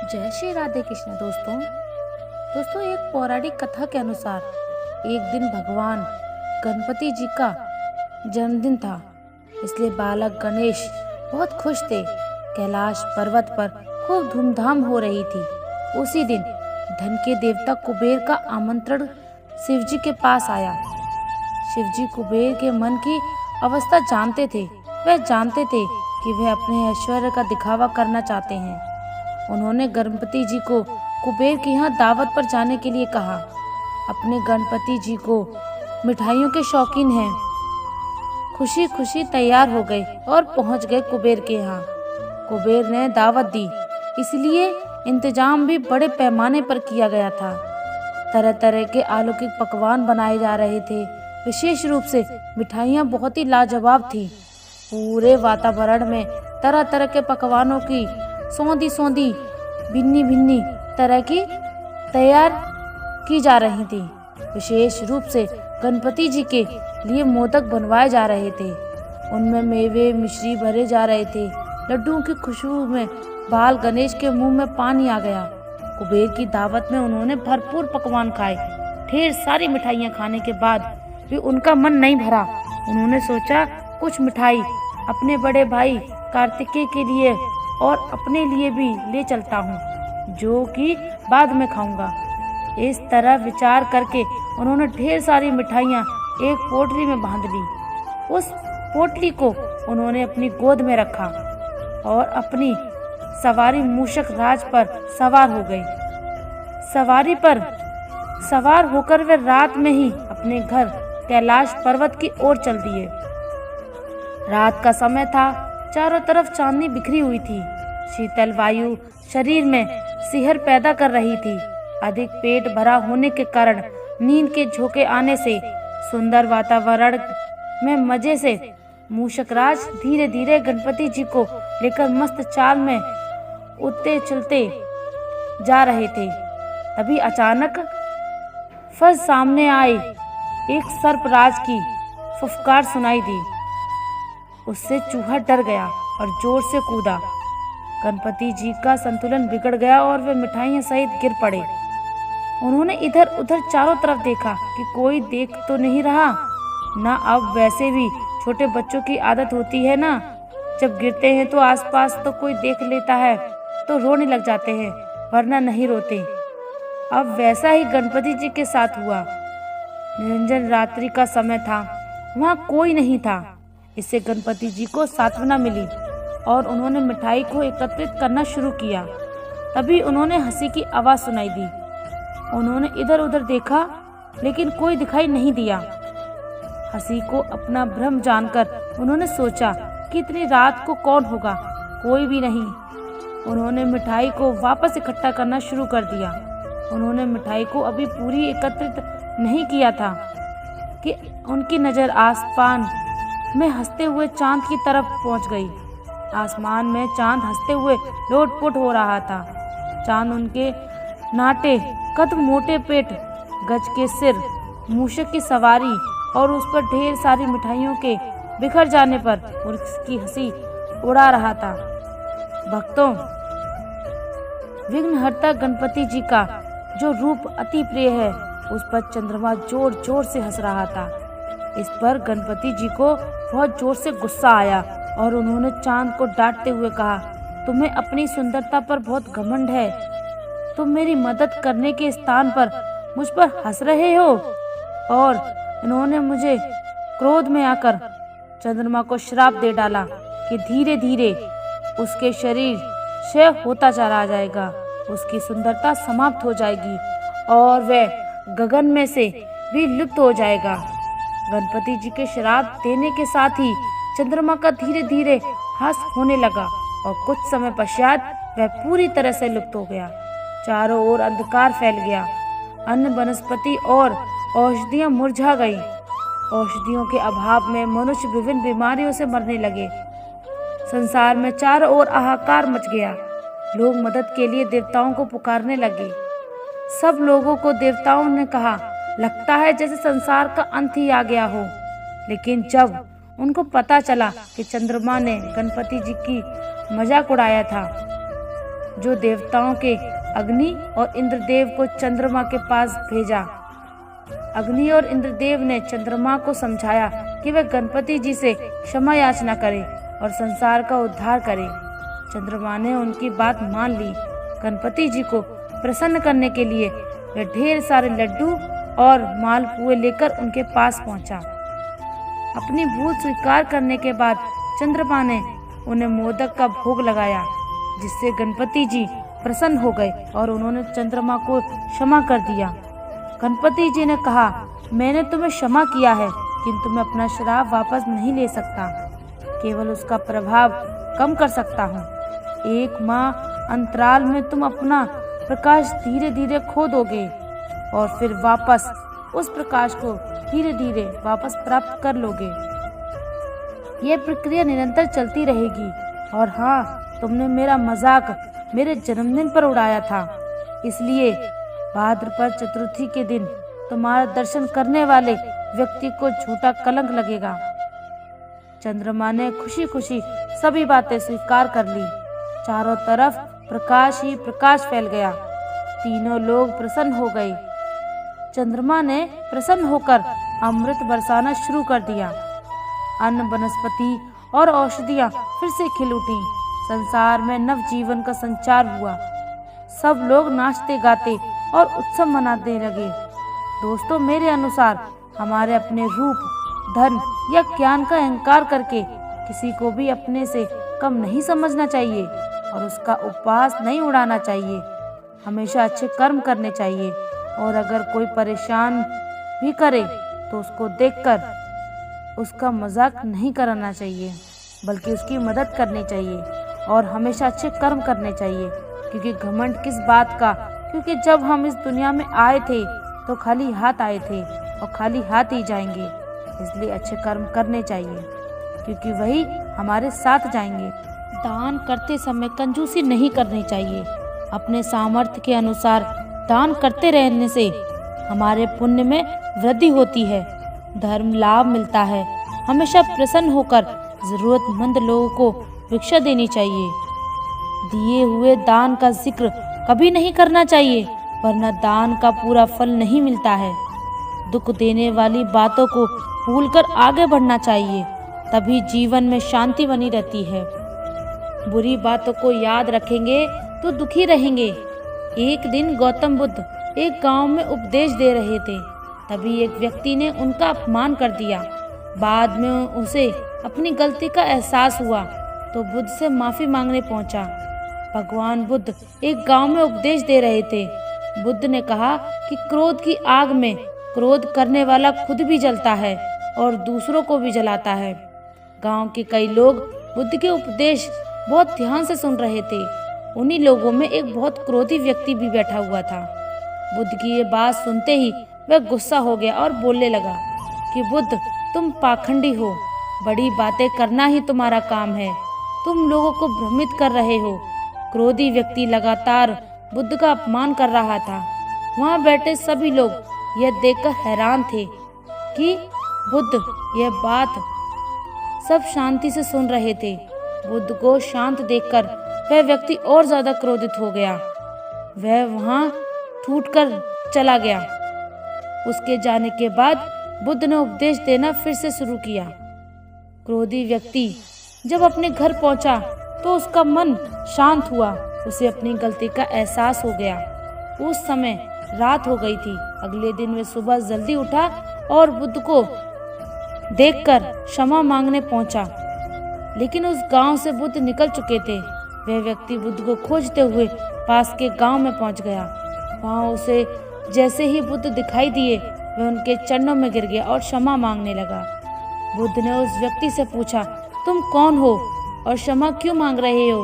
जय श्री राधे कृष्ण। दोस्तों एक पौराणिक कथा के अनुसार एक दिन भगवान गणपति जी का जन्मदिन था, इसलिए बालक गणेश बहुत खुश थे। कैलाश पर्वत पर खूब धूमधाम हो रही थी। उसी दिन धन के देवता कुबेर का आमंत्रण शिवजी के पास आया। शिवजी कुबेर के मन की अवस्था जानते थे। वह जानते थे कि वह अपने ऐश्वर्य का दिखावा करना चाहते हैं। उन्होंने गणपति जी को कुबेर के यहाँ दावत पर जाने के लिए कहा। अपने गणपति जी को मिठाइयों के शौकीन हैं। खुशी खुशी तैयार हो गए और पहुंच गए कुबेर के यहाँ। कुबेर ने दावत दी, इसलिए इंतजाम भी बड़े पैमाने पर किया गया था। तरह तरह के अलौकिक पकवान बनाए जा रहे थे। विशेष रूप से मिठाइयाँ बहुत ही लाजवाब थी। पूरे वातावरण में तरह तरह के पकवानों की सौंधी सौंधी भिन्नी भिन्नी तरह की तैयार की जा रही थी। विशेष रूप से गणपति जी के लिए मोदक बनवाए जा रहे थे। उनमें मेवे मिश्री भरे जा रहे थे। लड्डुओं की खुशबू में बाल गणेश के मुंह में पानी आ गया। कुबेर की दावत में उन्होंने भरपूर पकवान खाए। ढेर सारी मिठाइयाँ खाने के बाद भी उनका मन नहीं भरा। उन्होंने सोचा कुछ मिठाई अपने बड़े भाई कार्तिकेय के लिए और अपने लिए भी ले चलता हूँ, जो कि बाद में खाऊंगा। इस तरह विचार करके उन्होंने ढेर सारी मिठाइयाँ एक पोटली में बांध ली। उस पोटली को उन्होंने अपनी गोद में रखा और अपनी सवारी मूषक राज पर सवार हो गई। सवारी पर सवार होकर वे रात में ही अपने घर कैलाश पर्वत की ओर चल दिए। रात का समय था। चारों तरफ चांदनी बिखरी हुई थी। शीतल वायु शरीर में सिहर पैदा कर रही थी। अधिक पेट भरा होने के कारण नींद के झोंके आने से सुंदर वातावरण में मजे से मूषकराज धीरे धीरे गणपति जी को लेकर मस्त चाल में उड़ते चलते जा रहे थे। तभी अचानक फज सामने आए एक सर्पराज की फुफकार सुनाई दी। उससे चूहा डर गया और जोर से कूदा। गणपति जी का संतुलन बिगड़ गया और वे मिठाइयाँ सहित गिर पड़े। उन्होंने इधर उधर चारों तरफ देखा कि कोई देख तो नहीं रहा ना। अब वैसे भी छोटे बच्चों की आदत होती है ना, जब गिरते हैं तो आसपास तो कोई देख लेता है तो रोने लग जाते हैं, वरना नहीं रोते। अब वैसा ही गणपति जी के साथ हुआ। निरंजन रात्रि का समय था, वहाँ कोई नहीं था। इससे गणपति जी को सांत्वना मिली और उन्होंने मिठाई को एकत्रित करना शुरू किया। तभी उन्होंने हंसी की आवाज़ सुनाई दी। उन्होंने इधर उधर देखा लेकिन कोई दिखाई नहीं दिया। हंसी को अपना भ्रम जानकर उन्होंने सोचा कि इतनी रात को कौन होगा, कोई भी नहीं। उन्होंने मिठाई को वापस इकट्ठा करना शुरू कर दिया। उन्होंने मिठाई को अभी पूरी एकत्रित नहीं किया था कि उनकी नज़र आसमान में हंसते हुए चांद की तरफ पहुंच गई। आसमान में चांद हंसते हुए लोटपोट हो रहा था। चांद उनके नाटे कद मोटे पेट, गज के सिर, मूषक की सवारी और उस पर ढेर सारी मिठाइयों के बिखर जाने पर उसकी हंसी उड़ा रहा था। भक्तों, विघ्नहर्ता गणपति जी का जो रूप अति प्रिय है, उस पर चंद्रमा जोर जोर से हंस रहा था। इस पर गणपति जी को बहुत जोर से गुस्सा आया और उन्होंने चांद को डांटते हुए कहा, तुम्हें अपनी सुंदरता पर बहुत घमंड है। तुम मेरी मदद करने के स्थान पर मुझ पर हंस रहे हो। और इन्होंने मुझे क्रोध में आकर चंद्रमा को श्राप दे डाला कि धीरे धीरे उसके शरीर क्षय होता चला जाएगा, उसकी सुंदरता समाप्त हो जाएगी और वह गगन में से भी लुप्त हो जाएगा। गणपति जी के श्राप देने के साथ ही चंद्रमा का धीरे धीरे ह्रास होने लगा और कुछ समय पश्चात वह पूरी तरह से लुप्त हो गया। चारों ओर अंधकार फैल गया। अन्न वनस्पति और औषधियां मुरझा गई। औषधियों के अभाव में मनुष्य विभिन्न बीमारियों से मरने लगे। संसार में चारों ओर हाहाकार मच गया। लोग मदद के लिए देवताओं को पुकारने लगे। सब लोगों को देवताओं ने कहा, लगता है जैसे संसार का अंत ही आ गया हो। लेकिन जब उनको पता चला कि चंद्रमा ने गणपति जी की मजाक उड़ाया था, जो देवताओं के अग्नि और इंद्रदेव को चंद्रमा के पास भेजा। अग्नि और इंद्रदेव ने चंद्रमा को समझाया कि वह गणपति जी से क्षमा याचना करे और संसार का उद्धार करे। चंद्रमा ने उनकी बात मान ली। गणपति जी को प्रसन्न करने के लिए वह ढेर सारे लड्डू और मालपुए लेकर उनके पास पहुंचा। अपनी भूल स्वीकार करने के बाद चंद्रमा ने उन्हें मोदक का भोग लगाया, जिससे गणपति जी प्रसन्न हो गए और उन्होंने चंद्रमा को क्षमा कर दिया। गणपति जी ने कहा, मैंने तुम्हें क्षमा किया है, किंतु मैं अपना श्राप वापस नहीं ले सकता, केवल उसका प्रभाव कम कर सकता हूँ। 1 माह अंतराल में तुम अपना प्रकाश धीरे धीरे खो दोगे और फिर वापस उस प्रकाश को धीरे धीरे वापस प्राप्त कर लोगे। यह प्रक्रिया निरंतर चलती रहेगी। और हाँ, तुमने मेरा मजाक मेरे जन्मदिन पर उड़ाया था, इसलिए भाद्रपद चतुर्थी के दिन तुम्हारा दर्शन करने वाले व्यक्ति को झूठा कलंक लगेगा। चंद्रमा ने खुशी खुशी सभी बातें स्वीकार कर ली। चारों तरफ प्रकाश ही प्रकाश फैल गया। तीनों लोग प्रसन्न हो गए। चंद्रमा ने प्रसन्न होकर अमृत बरसाना शुरू कर दिया। अन्न, वनस्पति और औषधियां फिर से खिल उठी। संसार में नव जीवन का संचार हुआ। सब लोग नाचते गाते और उत्सव मनाने लगे। दोस्तों, मेरे अनुसार हमारे अपने रूप, धन या ज्ञान का अहंकार करके किसी को भी अपने से कम नहीं समझना चाहिए और उसका उपहास नहीं उड़ाना चाहिए। हमेशा अच्छे कर्म करने चाहिए और अगर कोई परेशान भी करे तो उसको देखकर उसका मजाक नहीं कराना चाहिए, बल्कि उसकी मदद करनी चाहिए और हमेशा अच्छे कर्म करने चाहिए। क्योंकि घमंड किस बात का? क्योंकि जब हम इस दुनिया में आए थे तो खाली हाथ आए थे और खाली हाथ ही जाएंगे। इसलिए अच्छे कर्म करने चाहिए, क्योंकि वही हमारे साथ जाएंगे। दान करते समय कंजूसी नहीं करनी चाहिए। अपने सामर्थ्य के अनुसार दान करते रहने से हमारे पुण्य में वृद्धि होती है, धर्म लाभ मिलता है। हमेशा प्रसन्न होकर जरूरतमंद लोगों को भिक्षा देनी चाहिए। दिए हुए दान का जिक्र कभी नहीं करना चाहिए, वरना दान का पूरा फल नहीं मिलता है। दुख देने वाली बातों को भूलकर आगे बढ़ना चाहिए, तभी जीवन में शांति बनी रहती है। बुरी बातों को याद रखेंगे तो दुखी रहेंगे। एक दिन गौतम बुद्ध एक गांव में उपदेश दे रहे थे, तभी एक व्यक्ति ने उनका अपमान कर दिया। बाद में उसे अपनी गलती का एहसास हुआ तो बुद्ध से माफी मांगने पहुंचा। भगवान बुद्ध एक गांव में उपदेश दे रहे थे। बुद्ध ने कहा कि क्रोध की आग में क्रोध करने वाला खुद भी जलता है और दूसरों को भी जलाता है। गांव के कई लोग बुद्ध के उपदेश बहुत ध्यान से सुन रहे थे। उन्हीं लोगों में एक बहुत क्रोधी व्यक्ति भी बैठा हुआ था। बुद्ध की ये बात सुनते ही वह गुस्सा हो गया और बोलने लगा कि बुद्ध, तुम पाखंडी हो, बड़ी बातें करना ही तुम्हारा काम है, तुम लोगों को भ्रमित कर रहे हो। क्रोधी व्यक्ति लगातार बुद्ध का अपमान कर रहा था। वहां बैठे सभी लोग यह देखकर हैरान थे कि बुद्ध यह बात सब शांति से सुन रहे थे। बुद्ध को शांत देखकर वह व्यक्ति और ज्यादा क्रोधित हो गया। वह वहां छूटकर चला गया। उसके जाने के बाद बुद्ध ने उपदेश देना फिर से शुरू किया। क्रोधी व्यक्ति जब अपने घर पहुंचा तो उसका मन शांत हुआ। उसे अपनी गलती का एहसास हो गया। उस समय रात हो गई थी। अगले दिन वह सुबह जल्दी उठा और बुद्ध को देखकर क्षमा मांगने पहुंचा, लेकिन उस गांव से बुद्ध निकल चुके थे। वह व्यक्ति बुद्ध को खोजते हुए पास के गांव में पहुंच गया। वहां उसे जैसे ही बुद्ध दिखाई दिए, वह उनके चरणों में गिर गया और क्षमा मांगने लगा। बुद्ध ने उस व्यक्ति से पूछा, तुम कौन हो और क्षमा क्यों मांग रहे हो?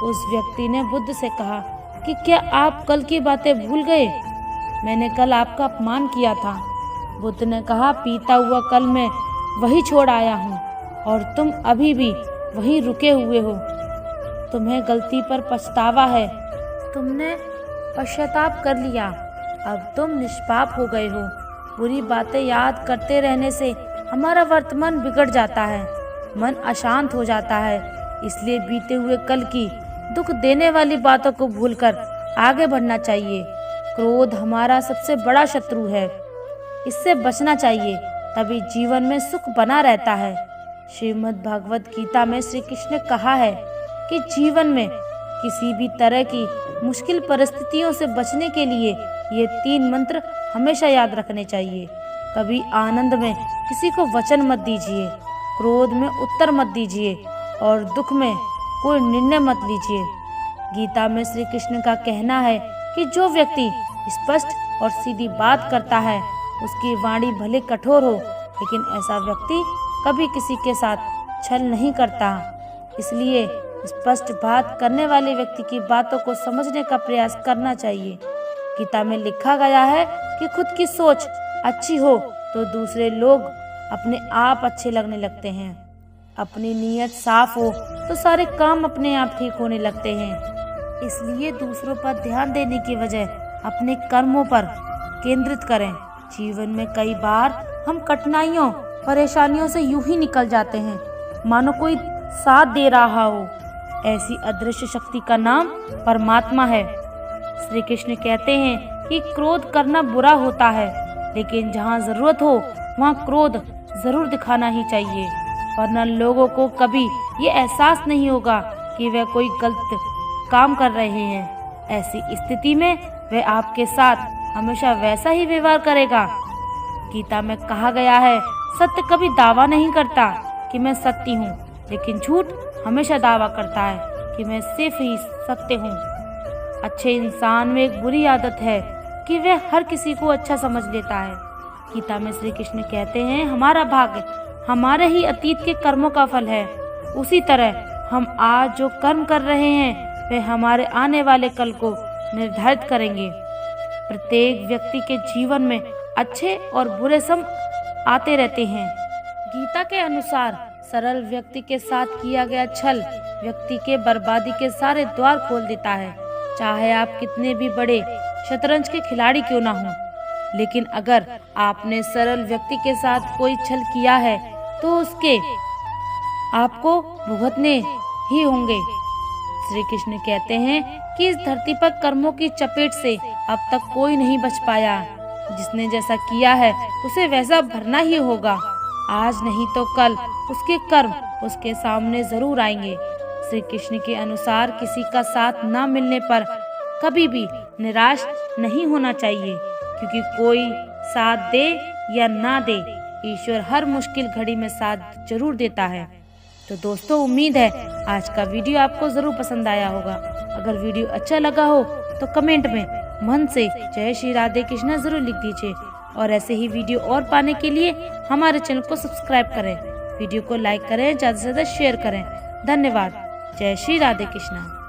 उस व्यक्ति ने बुद्ध से कहा कि क्या आप कल की बातें भूल गए? मैंने कल आपका अपमान किया था। बुद्ध ने कहा, पीता हुआ कल मैं वही छोड़ आया हूँ और तुम अभी भी वहीं रुके हुए हो। तुम्हें गलती पर पछतावा है। तुमने पश्चाताप कर लिया। अब तुम निष्पाप हो गए हो। बुरी बातें याद करते रहने से हमारा वर्तमान बिगड़ जाता है, मन अशांत हो जाता है। इसलिए बीते हुए कल की दुख देने वाली बातों को भूलकर आगे बढ़ना चाहिए। क्रोध हमारा सबसे बड़ा शत्रु है, इससे बचना चाहिए, तभी जीवन में सुख बना रहता है। श्रीमद् भागवत गीता में श्री कृष्ण ने कहा है कि जीवन में किसी भी तरह की मुश्किल परिस्थितियों से बचने के लिए ये 3 मंत्र हमेशा याद रखने चाहिए। कभी आनंद में किसी को वचन मत दीजिए, क्रोध में उत्तर मत दीजिए और दुख में कोई निर्णय मत लीजिए। गीता में श्री कृष्ण का कहना है कि जो व्यक्ति स्पष्ट और सीधी बात करता है उसकी वाणी भले कठोर हो, लेकिन ऐसा व्यक्ति कभी किसी के साथ छल नहीं करता। इसलिए स्पष्ट बात करने वाले व्यक्ति की बातों को समझने का प्रयास करना चाहिए। गीता में लिखा गया है कि खुद की सोच अच्छी हो तो दूसरे लोग अपने आप अच्छे लगने लगते हैं। अपनी नीयत साफ हो तो सारे काम अपने आप ठीक होने लगते हैं। इसलिए दूसरों पर ध्यान देने की बजाय अपने कर्मों पर केंद्रित करें। जीवन में कई बार हम कठिनाइयों परेशानियों से यूं ही निकल जाते हैं मानो कोई साथ दे रहा हो। ऐसी अदृश्य शक्ति का नाम परमात्मा है। श्री कृष्ण कहते हैं कि क्रोध करना बुरा होता है, लेकिन जहाँ जरूरत हो वहाँ क्रोध जरूर दिखाना ही चाहिए, वरना लोगों को कभी ये एहसास नहीं होगा कि वे कोई गलत काम कर रहे हैं। ऐसी स्थिति में वह आपके साथ हमेशा वैसा ही व्यवहार करेगा। गीता में कहा गया है, सत्य कभी दावा नहीं करता कि मैं सत्य हूँ, लेकिन झूठ हमेशा दावा करता है कि मैं सिर्फ ही सत्य हूँ। अच्छे इंसान में एक बुरी आदत है कि वह हर किसी को अच्छा समझ लेता है। गीता में श्री कृष्ण कहते हैं, हमारा भाग्य हमारे ही अतीत के कर्मों का फल है। उसी तरह हम आज जो कर्म कर रहे हैं वे हमारे आने वाले कल को निर्धारित करेंगे। प्रत्येक व्यक्ति के जीवन में अच्छे और बुरे समय आते रहते हैं। गीता के अनुसार सरल व्यक्ति के साथ किया गया छल व्यक्ति के बर्बादी के सारे द्वार खोल देता है। चाहे आप कितने भी बड़े शतरंज के खिलाड़ी क्यों ना हो, लेकिन अगर आपने सरल व्यक्ति के साथ कोई छल किया है तो उसके आपको भुगतने ही होंगे। श्री कृष्ण कहते हैं कि इस धरती पर कर्मों की चपेट से अब तक कोई नहीं बच पाया। जिसने जैसा किया है उसे वैसा भरना ही होगा। आज नहीं तो कल उसके कर्म उसके सामने जरूर आएंगे। श्री कृष्ण के अनुसार किसी का साथ न मिलने पर कभी भी निराश नहीं होना चाहिए, क्योंकि कोई साथ दे या ना दे, ईश्वर हर मुश्किल घड़ी में साथ जरूर देता है। तो दोस्तों, उम्मीद है आज का वीडियो आपको जरूर पसंद आया होगा। अगर वीडियो अच्छा लगा हो तो कमेंट में मन से जय श्री राधे कृष्णा जरूर लिख दीजिए, और ऐसे ही वीडियो और पाने के लिए हमारे चैनल को सब्सक्राइब करें, वीडियो को लाइक करें, ज्यादा से ज्यादा शेयर करें। धन्यवाद। जय श्री राधे कृष्णा।